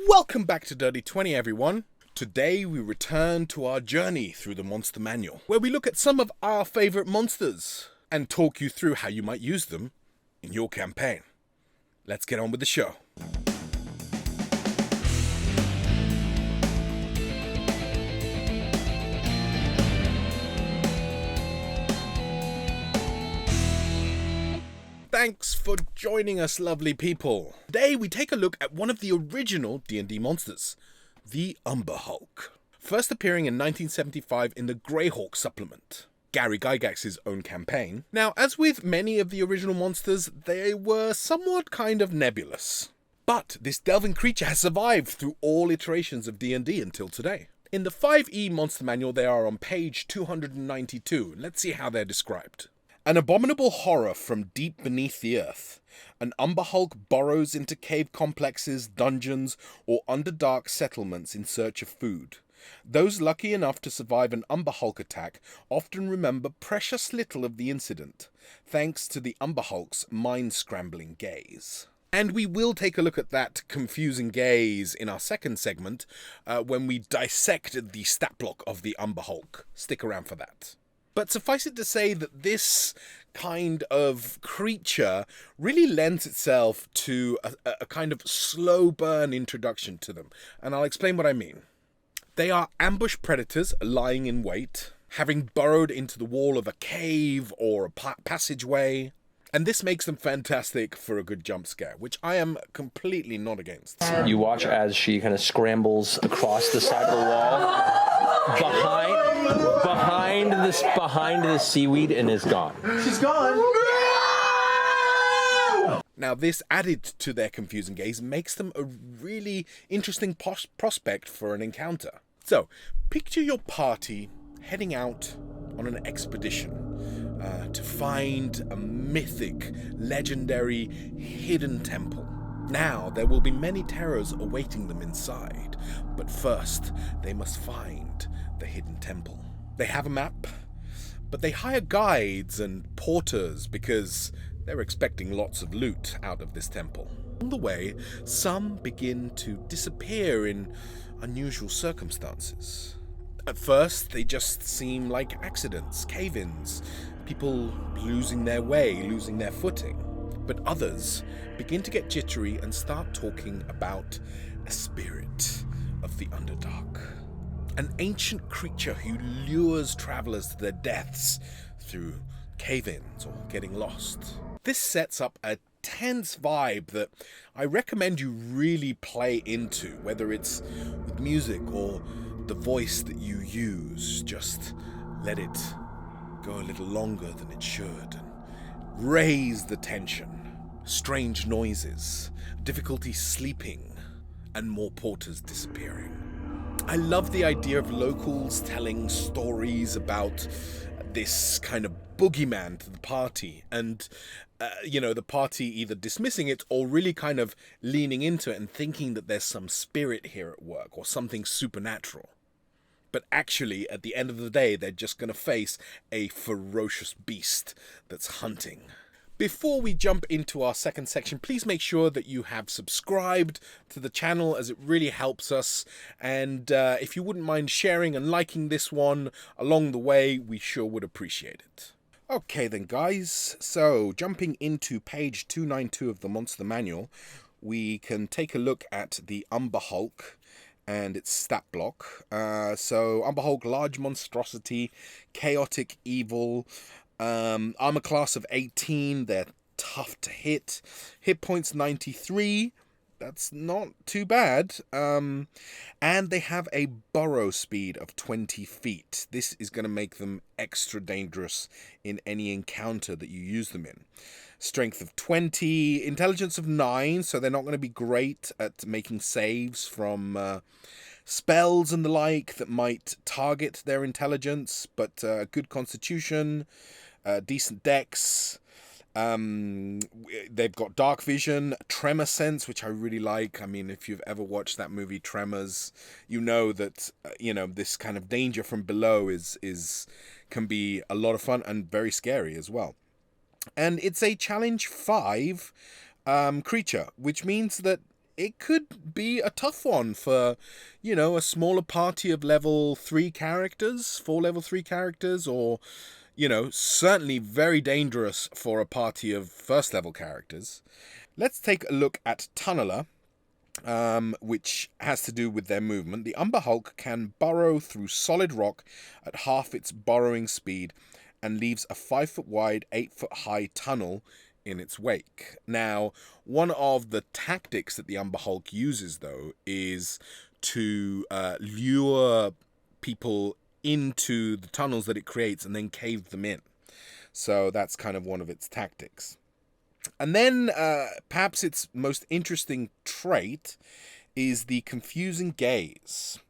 Welcome back to Dirty 20, everyone. Today we return to our journey through the Monster Manual, where we look at some of our favourite monsters and talk you through how you might use them in your campaign. Let's get on with the show. Thanks for joining us, lovely people. Today we take a look at one of the original D&D monsters, the Umber Hulk. First appearing in 1975 in the Greyhawk supplement, Gary Gygax's own campaign. Now, as with many of the original monsters, they were somewhat kind of nebulous. But this delving creature has survived through all iterations of D&D until today. In the 5e Monster Manual, they are on page 292. Let's see how they're described. An abominable horror from deep beneath the earth, an Umberhulk burrows into cave complexes, dungeons, or underdark settlements in search of food. Those lucky enough to survive an Umberhulk attack often remember precious little of the incident, thanks to the Umberhulk's mind-scrambling gaze. And we will take a look at that confusing gaze in our second segment, when we dissect the stat block of the Umberhulk. Stick around for that. But suffice it to say that this kind of creature really lends itself to a kind of slow burn introduction to them. And I'll explain what I mean. They are ambush predators lying in wait, having burrowed into the wall of a cave or a passageway. And this makes them fantastic for a good jump scare, which I am completely not against. You watch as she kind of scrambles across the side of the wall, behind the seaweed, and is gone. She's gone. Now, this added to their confusing gaze makes them a really interesting prospect for an encounter. So, picture your party heading out on an expedition to find a mythic, legendary, hidden temple. Now, there will be many terrors awaiting them inside, but first, they must find the hidden temple. They have a map, but they hire guides and porters because they're expecting lots of loot out of this temple. On the way, some begin to disappear in unusual circumstances. At first, they just seem like accidents, cave-ins, people losing their way, losing their footing. But others begin to get jittery and start talking about a spirit of the Underdark. An ancient creature who lures travelers to their deaths through cave-ins or getting lost. This sets up a tense vibe that I recommend you really play into, whether it's with music or the voice that you use. Just let it go a little longer than it should and raise the tension. Strange noises, difficulty sleeping, and more porters disappearing. I love the idea of locals telling stories about this kind of boogeyman to the party, and the party either dismissing it or really kind of leaning into it and thinking that there's some spirit here at work or something supernatural. But actually, at the end of the day, they're just going to face a ferocious beast that's hunting. Before we jump into our second section, please make sure that you have subscribed to the channel, as it really helps us. And if you wouldn't mind sharing and liking this one along the way, we sure would appreciate it. Okay then, guys. So, jumping into page 292 of the Monster Manual, we can take a look at the Umber Hulk and its stat block. So, Umber Hulk, large monstrosity, chaotic evil, armor class of 18, they're tough to hit. Hit points 93, that's not too bad. And they have a burrow speed of 20 feet. This is going to make them extra dangerous in any encounter that you use them in. Strength of 20, intelligence of 9, so they're not going to be great at making saves from spells and the like that might target their intelligence, but good constitution, decent dex. They've got dark vision, tremor sense, which I really like. I mean, if you've ever watched that movie Tremors, you know that this kind of danger from below can be a lot of fun and very scary as well. And it's a challenge 5 creature, which means that it could be a tough one for, you know, a smaller party of level 3 characters, 4 level 3 characters, or, you know, certainly very dangerous for a party of first level characters. Let's take a look at Tunneler, which has to do with their movement. The Umber Hulk can burrow through solid rock at half its burrowing speed and leaves a 5-foot wide, 8-foot high tunnel in its wake. Now, one of the tactics that the Umber Hulk uses, though, is to lure people into the tunnels that it creates and then cave them in. So that's kind of one of its tactics. And then perhaps its most interesting trait is the confusing gaze.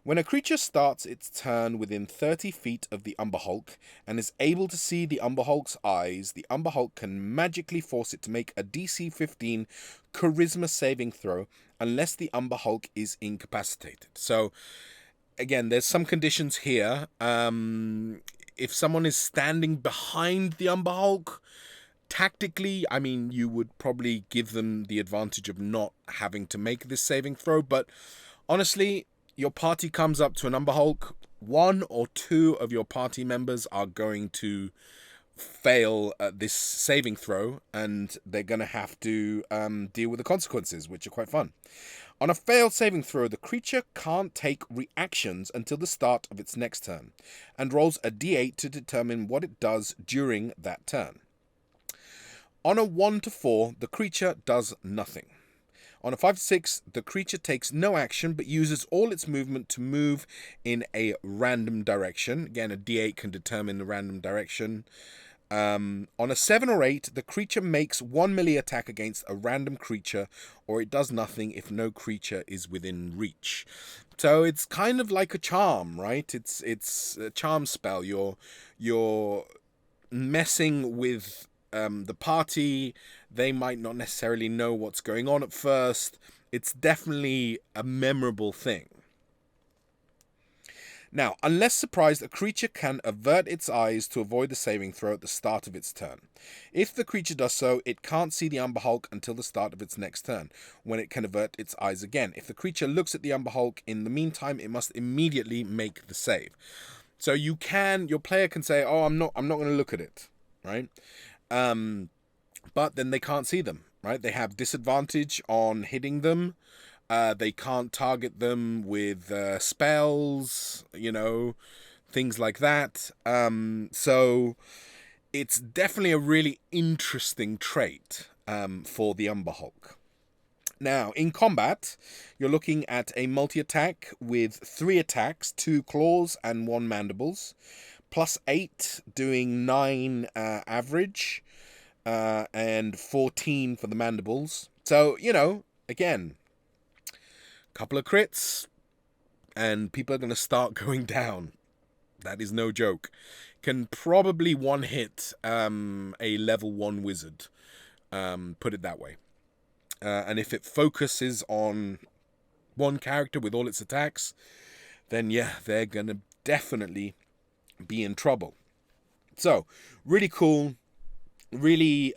When a creature starts its turn within 30 feet of the Umber Hulk and is able to see the Umber Hulk's eyes, the Umber Hulk can magically force it to make a DC 15 charisma saving throw unless the Umber Hulk is incapacitated. So, again, there's some conditions here. If someone is standing behind the Umber Hulk, tactically, I mean, you would probably give them the advantage of not having to make this saving throw, but honestly, your party comes up to an Umber Hulk, 1 or 2 of your party members are going to fail this saving throw, and they're going to have to deal with the consequences, which are quite fun. On a failed saving throw, the creature can't take reactions until the start of its next turn, and rolls a d8 to determine what it does during that turn. On a 1 to 4, the creature does nothing. On a 5 to 6, the creature takes no action but uses all its movement to move in a random direction. Again, a d8 can determine the random direction. On a 7 or 8, the creature makes 1 melee attack against a random creature, or it does nothing if no creature is within reach. So it's kind of like a charm, right? It's a charm spell. You're messing with the party. They might not necessarily know what's going on at first. It's definitely a memorable thing. Now, unless surprised, a creature can avert its eyes to avoid the saving throw at the start of its turn. If the creature does so, it can't see the Umber Hulk until the start of its next turn, when it can avert its eyes again. If the creature looks at the Umber Hulk in the meantime, it must immediately make the save. So your player can say, "Oh, I'm not going to look at it," right? But then they can't see them, right? They have disadvantage on hitting them. They can't target them with spells, things like that. So it's definitely a really interesting trait for the Umber Hulk. Now, in combat, you're looking at a multi-attack with 3 attacks, 2 claws and 1 mandibles, plus 8, doing 9 average, and 14 for the mandibles. So, again, couple of crits, and people are going to start going down. That is no joke. Can probably one-hit a level 1 wizard, put it that way. And if it focuses on one character with all its attacks, then yeah, they're going to definitely be in trouble. So, really cool, really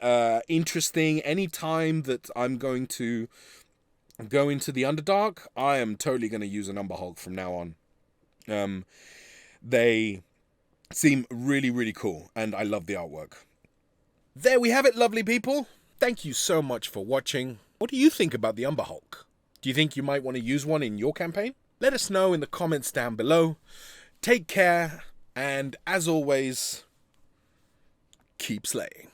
interesting. Anytime that I'm going to go into the Underdark, I am totally going to use an Umber Hulk from now on. They seem really, really cool, and I love the artwork. There we have it, lovely people. Thank you so much for watching. What do you think about the Umber Hulk? Do you think you might want to use one in your campaign? Let us know in the comments down below. Take care, and as always, keep slaying.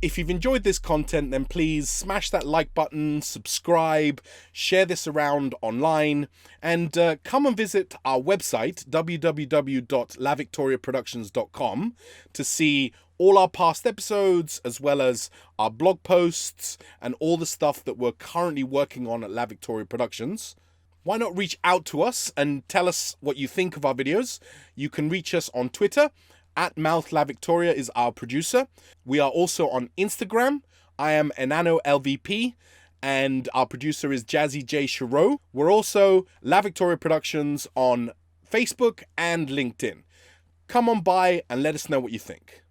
If you've enjoyed this content, then please smash that like button, subscribe, share this around online, and come and visit our website, www.lavictoriaproductions.com, to see all our past episodes, as well as our blog posts and all the stuff that we're currently working on at La Victoria Productions. Why not reach out to us and tell us what you think of our videos? You can reach us on Twitter. @MouthLaVictoria is our producer. We are also on Instagram. I am EnanoLVP. and our producer is Jazzy J. Cherot. We're also La Victoria Productions on Facebook and LinkedIn. Come on by and let us know what you think.